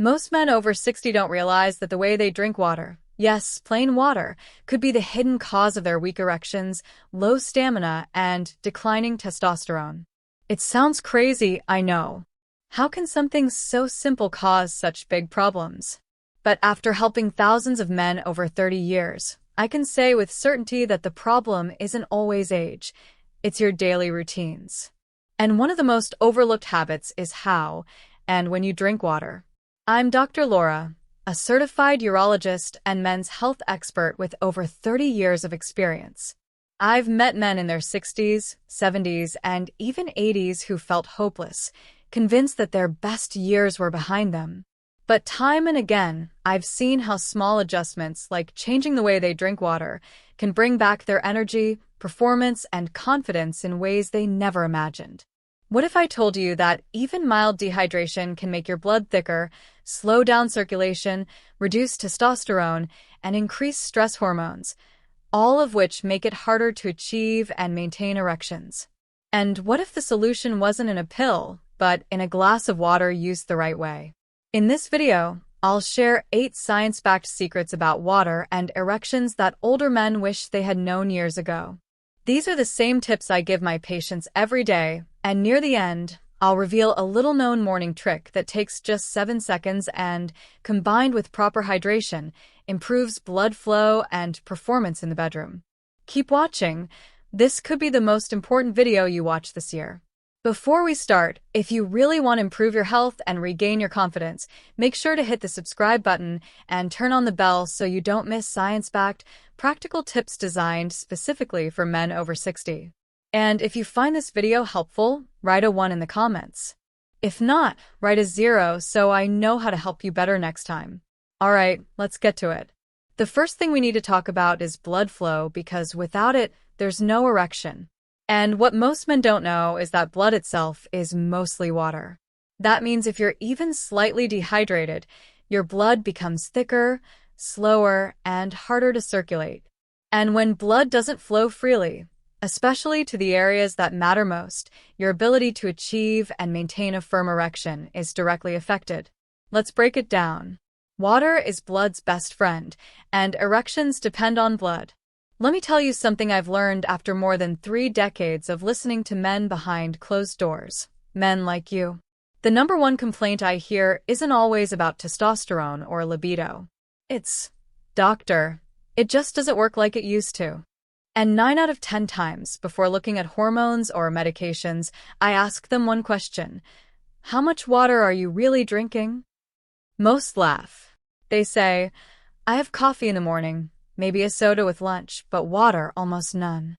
Most men over 60 don't realize that the way they drink water, yes, plain water, could be the hidden cause of their weak erections, low stamina, and declining testosterone. It sounds crazy, I know. How can something so simple cause such big problems? But after helping thousands of men over 30 years, I can say with certainty that the problem isn't always age. It's your daily routines. And one of the most overlooked habits is how and when you drink water. I'm Dr. Laura, a certified urologist and men's health expert with over 30 years of experience. I've met men in their 60s, 70s, and even 80s who felt hopeless, convinced that their best years were behind them. But time and again, I've seen how small adjustments, like changing the way they drink water, can bring back their energy, performance, and confidence in ways they never imagined. What if I told you that even mild dehydration can make your blood thicker, slow down circulation, reduce testosterone, and increase stress hormones, all of which make it harder to achieve and maintain erections? And what if the solution wasn't in a pill, but in a glass of water used the right way? In this video, I'll share 8 science-backed secrets about water and erections that older men wish they had known years ago. These are the same tips I give my patients every day, and near the end, I'll reveal a little-known morning trick that takes just 7 seconds and, combined with proper hydration, improves blood flow and performance in the bedroom. Keep watching. This could be the most important video you watch this year. Before we start, if you really want to improve your health and regain your confidence, make sure to hit the subscribe button and turn on the bell so you don't miss science-backed, practical tips designed specifically for men over 60. And if you find this video helpful, write a 1 in the comments. If not, write a 0 so I know how to help you better next time. Alright, let's get to it. The first thing we need to talk about is blood flow, because without it, there's no erection. And what most men don't know is that blood itself is mostly water. That means if you're even slightly dehydrated, your blood becomes thicker, slower, and harder to circulate. And when blood doesn't flow freely, especially to the areas that matter most, your ability to achieve and maintain a firm erection is directly affected. Let's break it down. Water is blood's best friend, and erections depend on blood. Let me tell you something I've learned after more than 3 decades of listening to men behind closed doors, men like you. The number one complaint I hear isn't always about testosterone or libido. It's, "Doctor, it just doesn't work like it used to." And 9 out of 10 times, before looking at hormones or medications, I ask them one question: how much water are you really drinking? Most laugh. They say, "I have coffee in the morning, maybe a soda with lunch, but water almost none."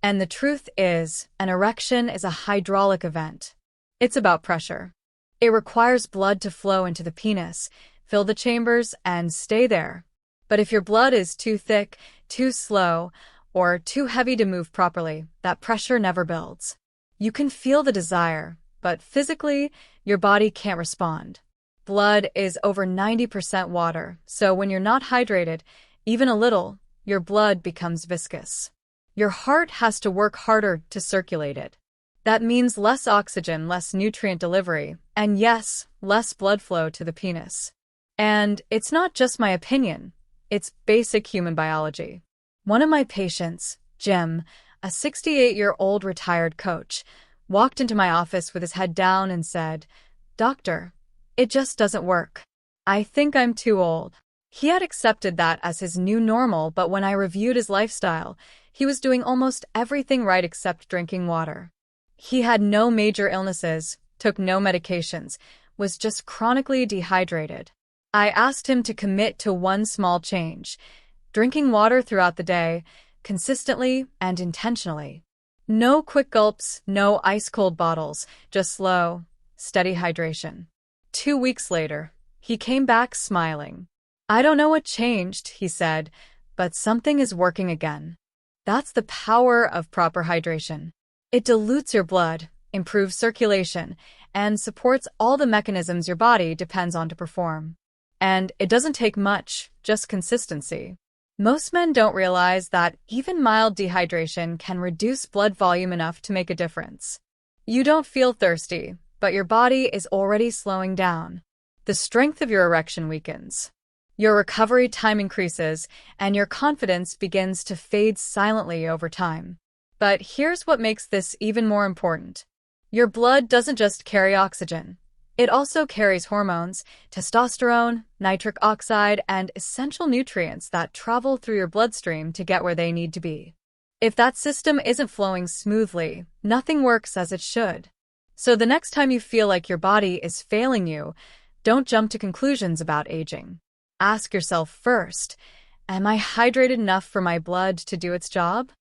And the truth is, an erection is a hydraulic event. It's about pressure. It requires blood to flow into the penis, fill the chambers, and stay there. But if your blood is too thick, too slow, or too heavy to move properly, that pressure never builds. You can feel the desire, but physically, your body can't respond. Blood is over 90% water, so when you're not hydrated, even a little, your blood becomes viscous. Your heart has to work harder to circulate it. That means less oxygen, less nutrient delivery, and yes, less blood flow to the penis. And it's not just my opinion, it's basic human biology. One of my patients, Jim, a 68-year-old retired coach, walked into my office with his head down and said, "Doctor, it just doesn't work. I think I'm too old." He had accepted that as his new normal, but when I reviewed his lifestyle, he was doing almost everything right except drinking water. He had no major illnesses, took no medications, was just chronically dehydrated. I asked him to commit to one small change: drinking water throughout the day, consistently and intentionally. No quick gulps, no ice-cold bottles, just slow, steady hydration. 2 weeks later, he came back smiling. "I don't know what changed," he said, "but something is working again." That's the power of proper hydration. It dilutes your blood, improves circulation, and supports all the mechanisms your body depends on to perform. And it doesn't take much, just consistency. Most men don't realize that even mild dehydration can reduce blood volume enough to make a difference. You don't feel thirsty, but your body is already slowing down. the strength of your erection weakens. Your recovery time increases, and your confidence begins to fade silently over time. But here's what makes this even more important. Your blood doesn't just carry oxygen. It also carries hormones, testosterone, nitric oxide, and essential nutrients that travel through your bloodstream to get where they need to be. If that system isn't flowing smoothly, nothing works as it should. So the next time you feel like your body is failing you, don't jump to conclusions about aging. Ask yourself first, am I hydrated enough for my blood to do its job?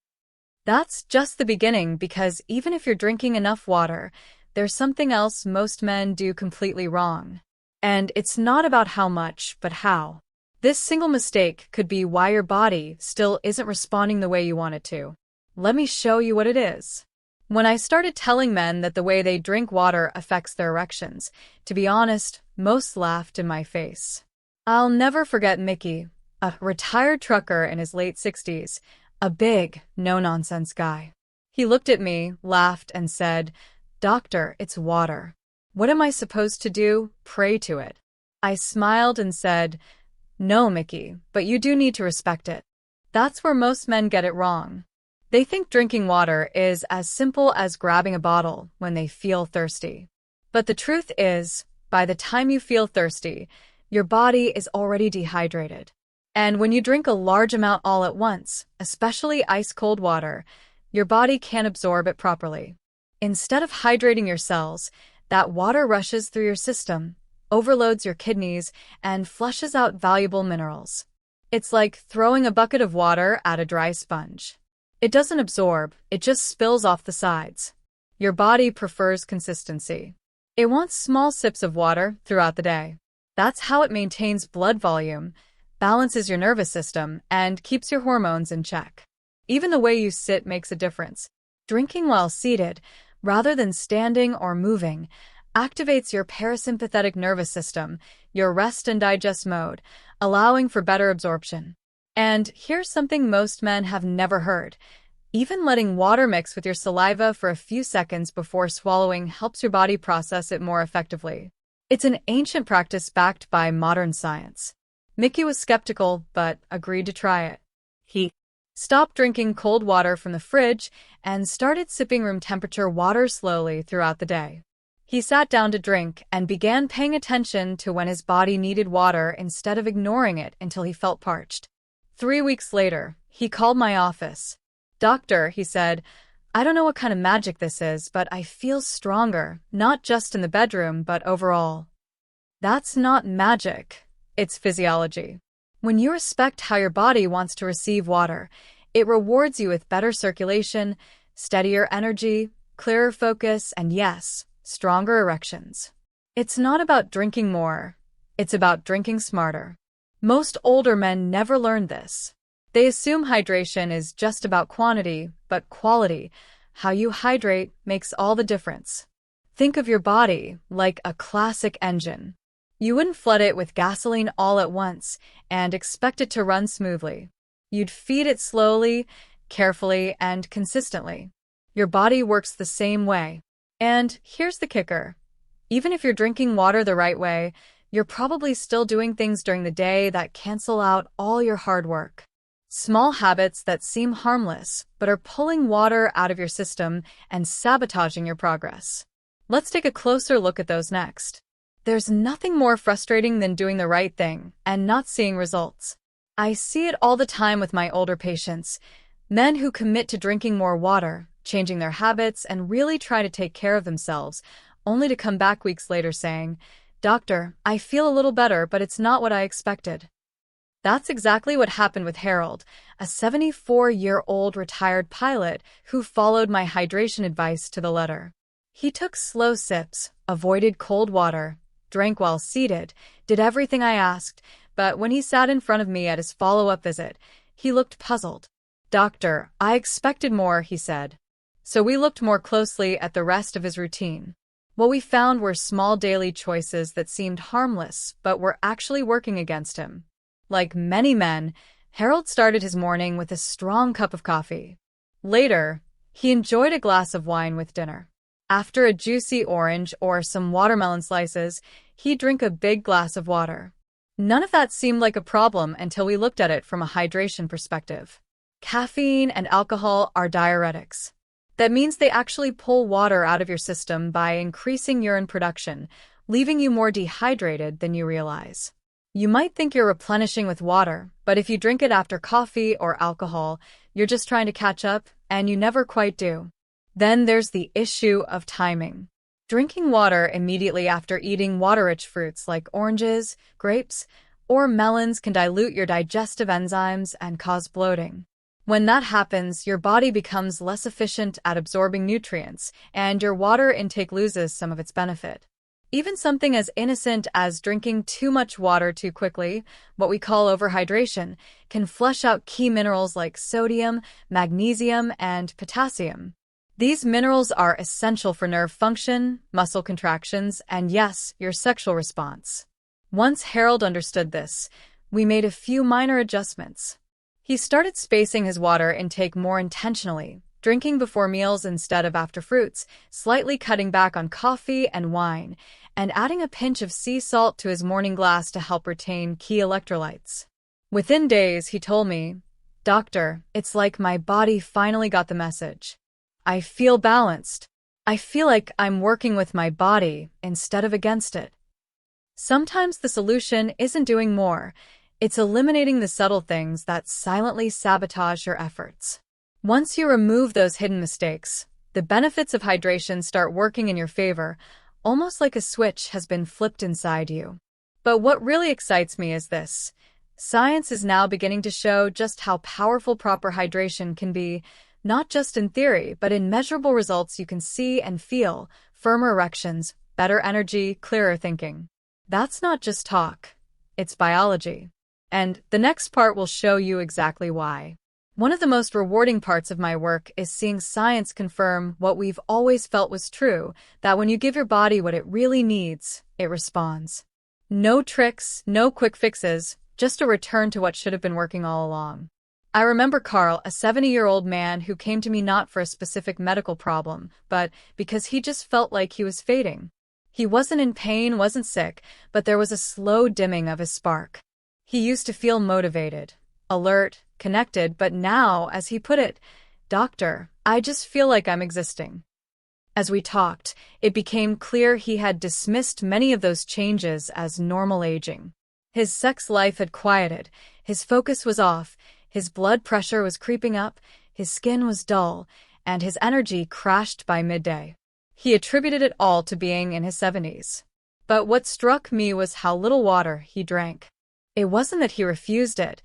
That's just the beginning, because even if you're drinking enough water, there's something else most men do completely wrong. And it's not about how much, but how. This single mistake could be why your body still isn't responding the way you want it to. Let me show you what it is. When I started telling men that the way they drink water affects their erections, to be honest, most laughed in my face. I'll never forget Mickey, a retired trucker in his late 60s, a big, no-nonsense guy. He looked at me, laughed, and said, "Doctor, it's water. What am I supposed to do? Pray to it." I smiled and said, "No, Mickey, but you do need to respect it." That's where most men get it wrong. They think drinking water is as simple as grabbing a bottle when they feel thirsty. But the truth is, by the time you feel thirsty, your body is already dehydrated. And when you drink a large amount all at once, especially ice-cold water, your body can't absorb it properly. Instead of hydrating your cells, that water rushes through your system, overloads your kidneys, and flushes out valuable minerals. It's like throwing a bucket of water at a dry sponge. It doesn't absorb, it just spills off the sides. Your body prefers consistency. It wants small sips of water throughout the day. That's how it maintains blood volume, balances your nervous system, and keeps your hormones in check. Even the way you sit makes a difference. Drinking while seated, rather than standing or moving, activates your parasympathetic nervous system, your rest and digest mode, allowing for better absorption. And here's something most men have never heard. Even letting water mix with your saliva for a few seconds before swallowing helps your body process it more effectively. It's an ancient practice backed by modern science. Mickey was skeptical, but agreed to try it. He stopped drinking cold water from the fridge and started sipping room temperature water slowly throughout the day. He sat down to drink and began paying attention to when his body needed water instead of ignoring it until he felt parched. 3 weeks later, he called my office. "Doctor," he said, "I don't know what kind of magic this is, but I feel stronger, not just in the bedroom, but overall." That's not magic. It's physiology. When you respect how your body wants to receive water, it rewards you with better circulation, steadier energy, clearer focus, and yes, stronger erections. It's not about drinking more. It's about drinking smarter. Most older men never learned this. They assume hydration is just about quantity, but quality, how you hydrate, makes all the difference. Think of your body like a classic engine. You wouldn't flood it with gasoline all at once and expect it to run smoothly. You'd feed it slowly, carefully, and consistently. Your body works the same way. And here's the kicker. Even if you're drinking water the right way, you're probably still doing things during the day that cancel out all your hard work. Small habits that seem harmless, but are pulling water out of your system and sabotaging your progress. Let's take a closer look at those next. There's nothing more frustrating than doing the right thing and not seeing results. I see it all the time with my older patients, men who commit to drinking more water, changing their habits, and really try to take care of themselves, only to come back weeks later saying, "Doctor, I feel a little better, but it's not what I expected." That's exactly what happened with Harold, a 74-year-old retired pilot who followed my hydration advice to the letter. He took slow sips, avoided cold water, drank while seated, did everything I asked, but when he sat in front of me at his follow-up visit, he looked puzzled. "Doctor, I expected more," he said. So we looked more closely at the rest of his routine. What we found were small daily choices that seemed harmless, but were actually working against him. Like many men, Harold started his morning with a strong cup of coffee. Later, he enjoyed a glass of wine with dinner. After a juicy orange or some watermelon slices, he'd drink a big glass of water. None of that seemed like a problem until we looked at it from a hydration perspective. Caffeine and alcohol are diuretics. That means they actually pull water out of your system by increasing urine production, leaving you more dehydrated than you realize. You might think you're replenishing with water, but if you drink it after coffee or alcohol, you're just trying to catch up, and you never quite do. Then there's the issue of timing. Drinking water immediately after eating water-rich fruits like oranges, grapes, or melons can dilute your digestive enzymes and cause bloating. When that happens, your body becomes less efficient at absorbing nutrients, and your water intake loses some of its benefit. Even something as innocent as drinking too much water too quickly, what we call overhydration, can flush out key minerals like sodium, magnesium, and potassium. These minerals are essential for nerve function, muscle contractions, and yes, your sexual response. Once Harold understood this, we made a few minor adjustments. He started spacing his water intake more intentionally, drinking before meals instead of after fruits, slightly cutting back on coffee and wine, and adding a pinch of sea salt to his morning glass to help retain key electrolytes. Within days, he told me, "Doctor, it's like my body finally got the message. I feel balanced. I feel like I'm working with my body instead of against it." Sometimes the solution isn't doing more, it's eliminating the subtle things that silently sabotage your efforts. Once you remove those hidden mistakes, the benefits of hydration start working in your favor, almost like a switch has been flipped inside you. But what really excites me is this. Science is now beginning to show just how powerful proper hydration can be, not just in theory, but in measurable results you can see and feel: firmer erections, better energy, clearer thinking. That's not just talk. It's biology. And the next part will show you exactly why. One of the most rewarding parts of my work is seeing science confirm what we've always felt was true, that when you give your body what it really needs, it responds. No tricks, no quick fixes, just a return to what should have been working all along. I remember Carl, a 70-year-old man who came to me not for a specific medical problem, but because he just felt like he was fading. He wasn't in pain, wasn't sick, but there was a slow dimming of his spark. He used to feel motivated, alert, connected, but now, as he put it, "Doctor, I just feel like I'm existing." As we talked, it became clear he had dismissed many of those changes as normal aging. His sex life had quieted, his focus was off, his blood pressure was creeping up, his skin was dull, and his energy crashed by midday. He attributed it all to being in his 70s. But what struck me was how little water he drank. It wasn't that he refused it.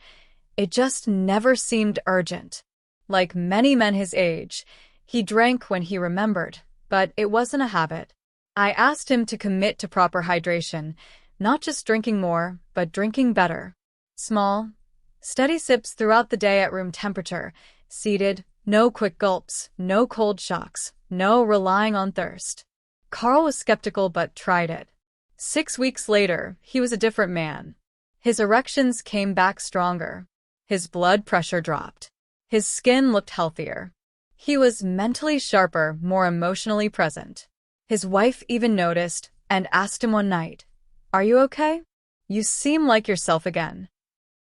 It just never seemed urgent. Like many men his age, he drank when he remembered, but it wasn't a habit. I asked him to commit to proper hydration, not just drinking more, but drinking better. Small, steady sips throughout the day at room temperature, seated, no quick gulps, no cold shocks, no relying on thirst. Carl was skeptical but tried it. 6 weeks later, he was a different man. His erections came back stronger. His blood pressure dropped. His skin looked healthier. He was mentally sharper, more emotionally present. His wife even noticed and asked him one night, "Are you okay? You seem like yourself again."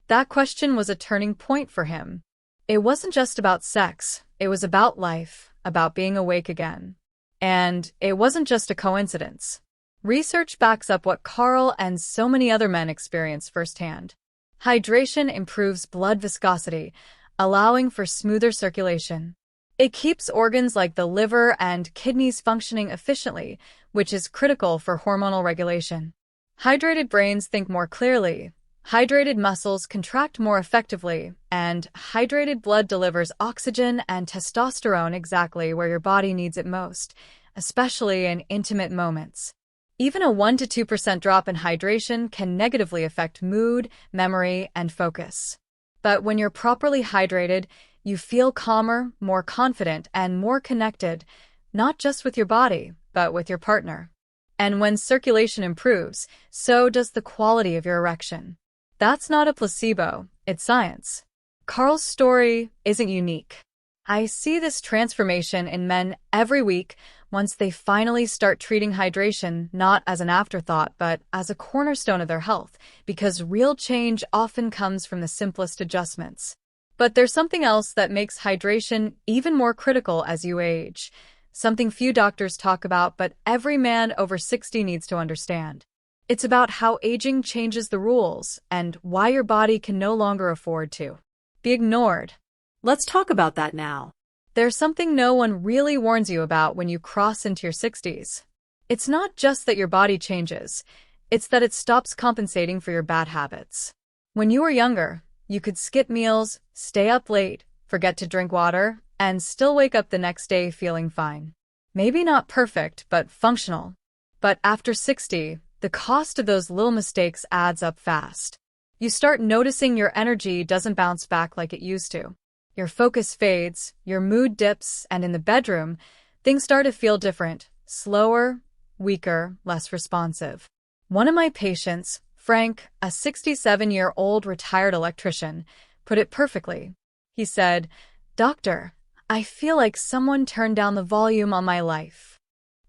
That question was a turning point for him. It wasn't just about sex, it was about life, about being awake again. And it wasn't just a coincidence. Research backs up what Carl and so many other men experience firsthand. Hydration improves blood viscosity, allowing for smoother circulation. It keeps organs like the liver and kidneys functioning efficiently, which is critical for hormonal regulation. Hydrated brains think more clearly, hydrated muscles contract more effectively, and hydrated blood delivers oxygen and testosterone exactly where your body needs it most, especially in intimate moments. Even a 1 to 2% drop in hydration can negatively affect mood, memory, and focus. But when you're properly hydrated, you feel calmer, more confident, and more connected, not just with your body, but with your partner. And when circulation improves, so does the quality of your erection. That's not a placebo, it's science. Carl's story isn't unique. I see this transformation in men every week once they finally start treating hydration not as an afterthought but as a cornerstone of their health, because real change often comes from the simplest adjustments. But there's something else that makes hydration even more critical as you age. Something few doctors talk about, but every man over 60 needs to understand. It's about how aging changes the rules and why your body can no longer afford to be ignored. Let's talk about that now. There's something no one really warns you about when you cross into your 60s. It's not just that your body changes, it's that it stops compensating for your bad habits. When you were younger, you could skip meals, stay up late, forget to drink water, and still wake up the next day feeling fine. Maybe not perfect, but functional. But after 60, the cost of those little mistakes adds up fast. You start noticing your energy doesn't bounce back like it used to. Your focus fades, your mood dips, and in the bedroom, things start to feel different, slower, weaker, less responsive. One of my patients, Frank, a 67-year-old retired electrician, put it perfectly. He said, "Doctor, I feel like someone turned down the volume on my life."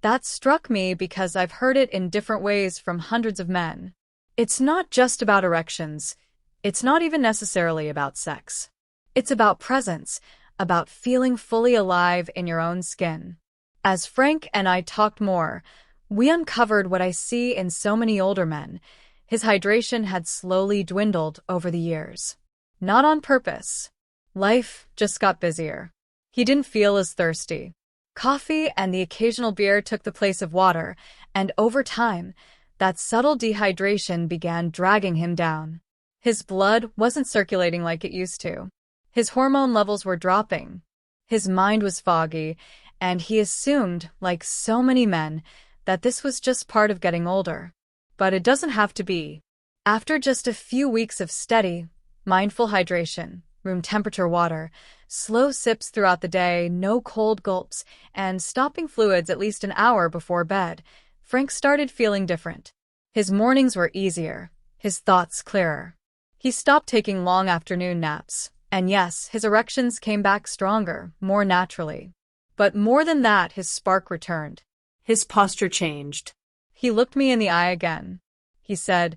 That struck me because I've heard it in different ways from hundreds of men. It's not just about erections. It's not even necessarily about sex. It's about presence, about feeling fully alive in your own skin. As Frank and I talked more, we uncovered what I see in so many older men. His hydration had slowly dwindled over the years. Not on purpose. Life just got busier. He didn't feel as thirsty. Coffee and the occasional beer took the place of water, and over time, that subtle dehydration began dragging him down. His blood wasn't circulating like it used to. His hormone levels were dropping. His mind was foggy, and he assumed, like so many men, that this was just part of getting older. But it doesn't have to be. After just a few weeks of steady, mindful hydration, room temperature water, slow sips throughout the day, no cold gulps, and stopping fluids at least an hour before bed, Frank started feeling different. His mornings were easier, his thoughts clearer. He stopped taking long afternoon naps. And yes, his erections came back stronger, more naturally. But more than that, his spark returned. His posture changed. He looked me in the eye again. He said,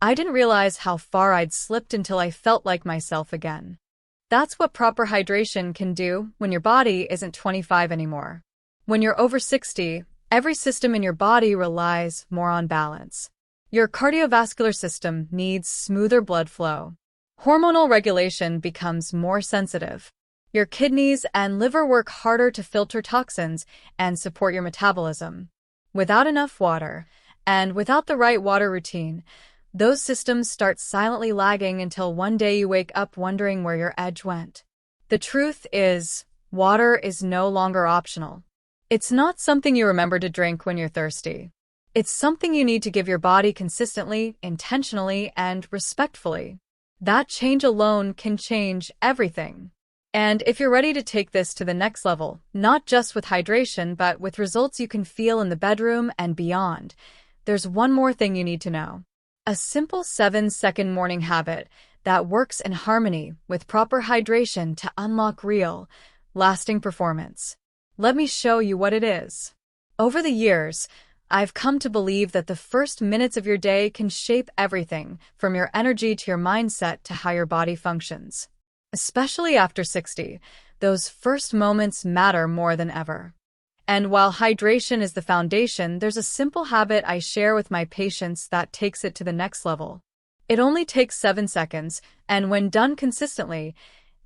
"I didn't realize how far I'd slipped until I felt like myself again." That's what proper hydration can do when your body isn't 25 anymore. When you're over 60, every system in your body relies more on balance. Your cardiovascular system needs smoother blood flow. Hormonal regulation becomes more sensitive. Your kidneys and liver work harder to filter toxins and support your metabolism. Without enough water, and without the right water routine, those systems start silently lagging until one day you wake up wondering where your edge went. The truth is, water is no longer optional. It's not something you remember to drink when you're thirsty. It's something you need to give your body consistently, intentionally, and respectfully. That change alone can change everything. And if you're ready to take this to the next level, not just with hydration, but with results you can feel in the bedroom and beyond, there's one more thing you need to know. A simple 7-second morning habit that works in harmony with proper hydration to unlock real, lasting performance. Let me show you what it is. Over the years, I've come to believe that the first minutes of your day can shape everything, from your energy to your mindset to how your body functions. Especially after 60, those first moments matter more than ever. And while hydration is the foundation, there's a simple habit I share with my patients that takes it to the next level. It only takes 7 seconds, and when done consistently,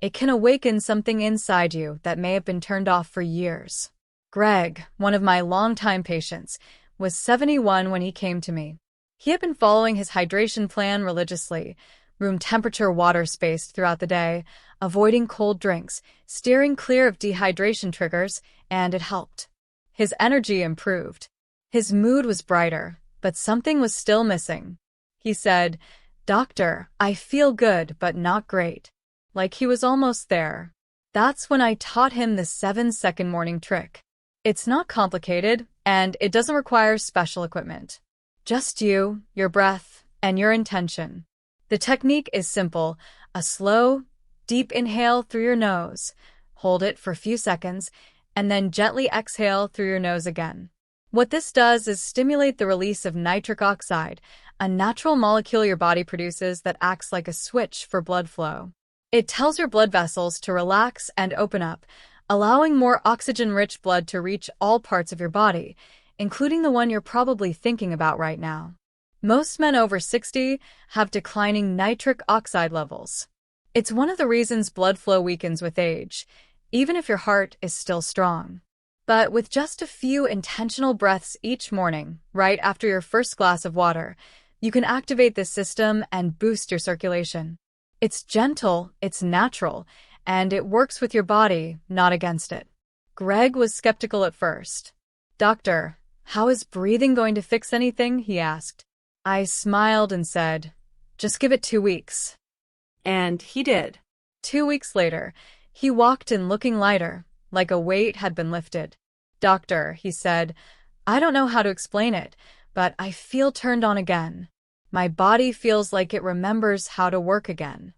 it can awaken something inside you that may have been turned off for years. Greg, one of my longtime patients, was 71 when he came to me. He had been following his hydration plan religiously, room temperature water spaced throughout the day, avoiding cold drinks, steering clear of dehydration triggers, and it helped. His energy improved. His mood was brighter, but something was still missing. He said, "Doctor, I feel good but not great." Like he was almost there. That's when I taught him the 7-second morning trick. It's not complicated, and it doesn't require special equipment. Just you, your breath, and your intention. The technique is simple: a slow, deep inhale through your nose, hold it for a few seconds, and then gently exhale through your nose again. What this does is stimulate the release of nitric oxide, a natural molecule your body produces that acts like a switch for blood flow. It tells your blood vessels to relax and open up, allowing more oxygen-rich blood to reach all parts of your body, including the one you're probably thinking about right now. Most men over 60 have declining nitric oxide levels. It's one of the reasons blood flow weakens with age, even if your heart is still strong. But with just a few intentional breaths each morning, right after your first glass of water, you can activate this system and boost your circulation. It's gentle, it's natural, and it works with your body, not against it. Greg was skeptical at first. "Doctor, how is breathing going to fix anything?" he asked. I smiled and said, "Just give it 2 weeks." And he did. 2 weeks later, he walked in looking lighter, like a weight had been lifted. "Doctor," he said, "I don't know how to explain it, but I feel turned on again. My body feels like it remembers how to work again."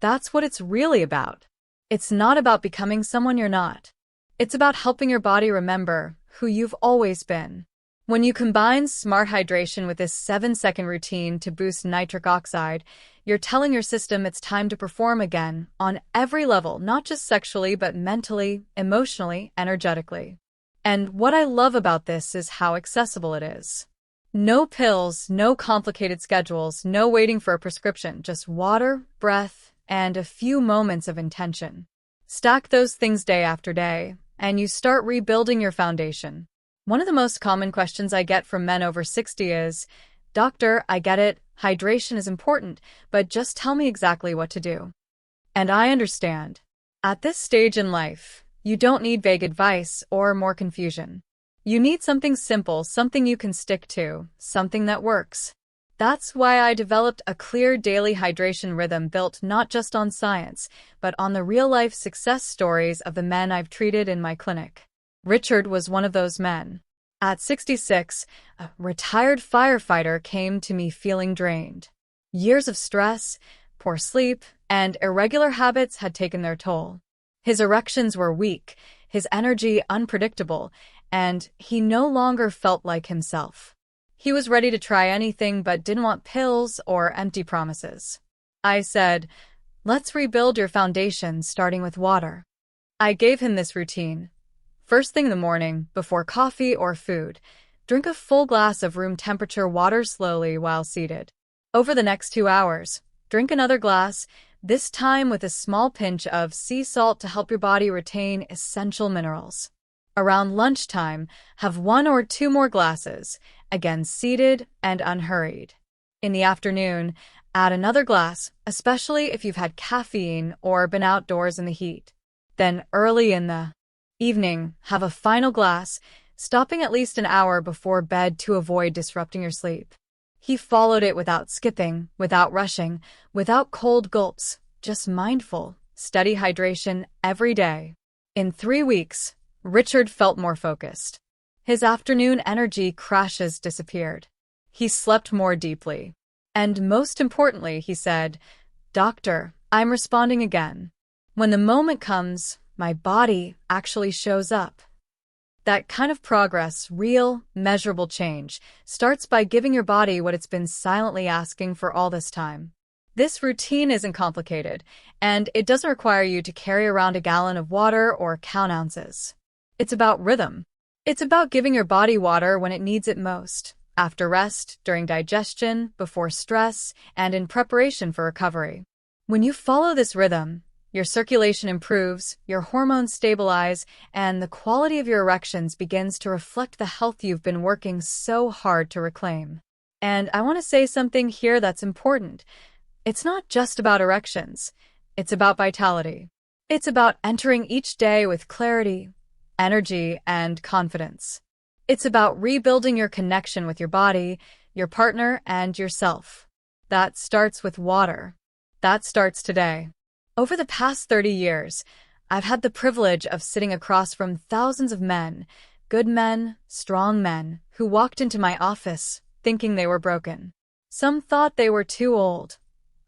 That's what it's really about. It's not about becoming someone you're not. It's about helping your body remember who you've always been. When you combine smart hydration with this 7-second routine to boost nitric oxide, you're telling your system it's time to perform again on every level, not just sexually, but mentally, emotionally, energetically. And what I love about this is how accessible it is. No pills, no complicated schedules, no waiting for a prescription, just water, breath, and a few moments of intention. Stack those things day after day, and you start rebuilding your foundation. One of the most common questions I get from men over 60 is, "Doctor, I get it, hydration is important, but just tell me exactly what to do." And I understand. At this stage in life, you don't need vague advice or more confusion. You need something simple, something you can stick to, something that works. That's why I developed a clear daily hydration rhythm built not just on science, but on the real-life success stories of the men I've treated in my clinic. Richard was one of those men. At 66, a retired firefighter came to me feeling drained. Years of stress, poor sleep, and irregular habits had taken their toll. His erections were weak, his energy unpredictable, and he no longer felt like himself. He was ready to try anything but didn't want pills or empty promises. I said, "Let's rebuild your foundation starting with water." I gave him this routine. First thing in the morning, before coffee or food, drink a full glass of room temperature water slowly while seated. Over the next 2 hours, drink another glass, this time with a small pinch of sea salt to help your body retain essential minerals. Around lunchtime, have 1 or 2 more glasses, again seated and unhurried. In the afternoon, add another glass, especially if you've had caffeine or been outdoors in the heat. Then early in the evening, have a final glass, stopping at least an hour before bed to avoid disrupting your sleep. He followed it without skipping, without rushing, without cold gulps, just mindful, steady hydration every day. In 3 weeks, Richard felt more focused. His afternoon energy crashes disappeared. He slept more deeply. And most importantly, he said, "Doctor, I'm responding again. When the moment comes, my body actually shows up." That kind of progress, real, measurable change, starts by giving your body what it's been silently asking for all this time. This routine isn't complicated, and it doesn't require you to carry around a gallon of water or count ounces. It's about rhythm. It's about giving your body water when it needs it most, after rest, during digestion, before stress, and in preparation for recovery. When you follow this rhythm, your circulation improves, your hormones stabilize, and the quality of your erections begins to reflect the health you've been working so hard to reclaim. And I want to say something here that's important. It's not just about erections. It's about vitality. It's about entering each day with clarity, energy, and confidence. It's about rebuilding your connection with your body, your partner, and yourself. That starts with water. That starts today. Over the past 30 years, I've had the privilege of sitting across from thousands of men, good men, strong men, who walked into my office thinking they were broken. Some thought they were too old.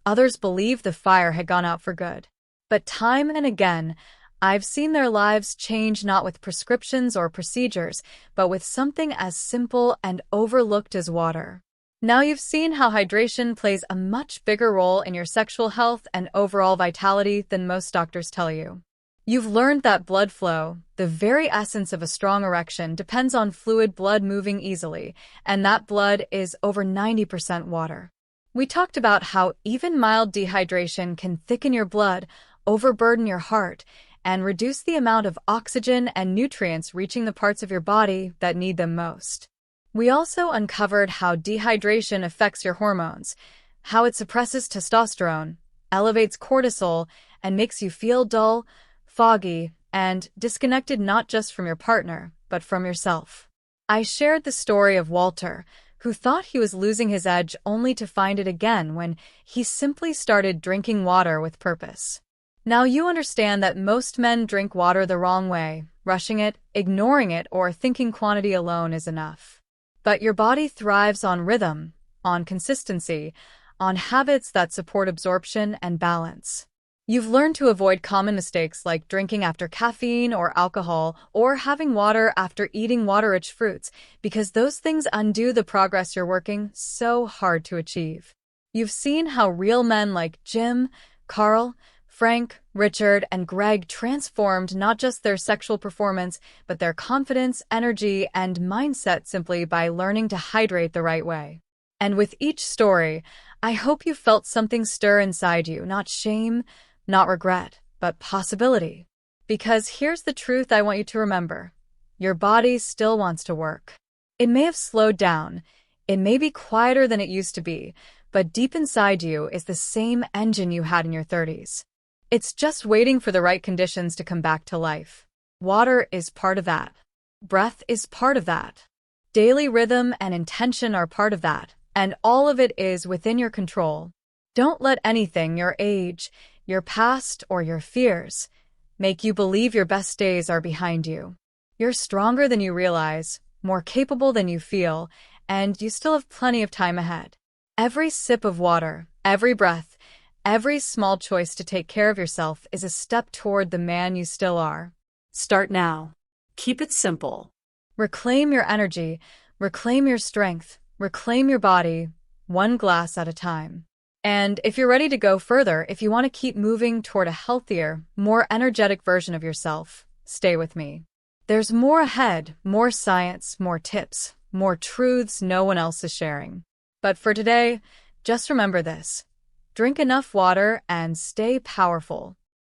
Others believed the fire had gone out for good. But time and again, I've seen their lives change not with prescriptions or procedures, but with something as simple and overlooked as water. Now you've seen how hydration plays a much bigger role in your sexual health and overall vitality than most doctors tell you. You've learned that blood flow, the very essence of a strong erection, depends on fluid blood moving easily, and that blood is over 90% water. We talked about how even mild dehydration can thicken your blood, overburden your heart, and reduce the amount of oxygen and nutrients reaching the parts of your body that need them most. We also uncovered how dehydration affects your hormones, how it suppresses testosterone, elevates cortisol, and makes you feel dull, foggy, and disconnected not just from your partner, but from yourself. I shared the story of Walter, who thought he was losing his edge only to find it again when he simply started drinking water with purpose. Now you understand that most men drink water the wrong way, rushing it, ignoring it, or thinking quantity alone is enough. But your body thrives on rhythm, on consistency, on habits that support absorption and balance. You've learned to avoid common mistakes like drinking after caffeine or alcohol or having water after eating water-rich fruits, because those things undo the progress you're working so hard to achieve. You've seen how real men like Jim, Carl, Frank, Richard, and Greg transformed not just their sexual performance, but their confidence, energy, and mindset simply by learning to hydrate the right way. And with each story, I hope you felt something stir inside you, not shame, not regret, but possibility. Because here's the truth I want you to remember. Your body still wants to work. It may have slowed down, it may be quieter than it used to be, but deep inside you is the same engine you had in your 30s. It's just waiting for the right conditions to come back to life. Water is part of that. Breath is part of that. Daily rhythm and intention are part of that, and all of it is within your control. Don't let anything, your age, your past, or your fears, make you believe your best days are behind you. You're stronger than you realize, more capable than you feel, and you still have plenty of time ahead. Every sip of water, every breath, every small choice to take care of yourself is a step toward the man you still are. Start now. Keep it simple. Reclaim your energy, reclaim your strength, reclaim your body, one glass at a time. And if you're ready to go further, if you want to keep moving toward a healthier, more energetic version of yourself, stay with me. There's more ahead, more science, more tips, more truths no one else is sharing. But for today, just remember this. Drink enough water and stay powerful.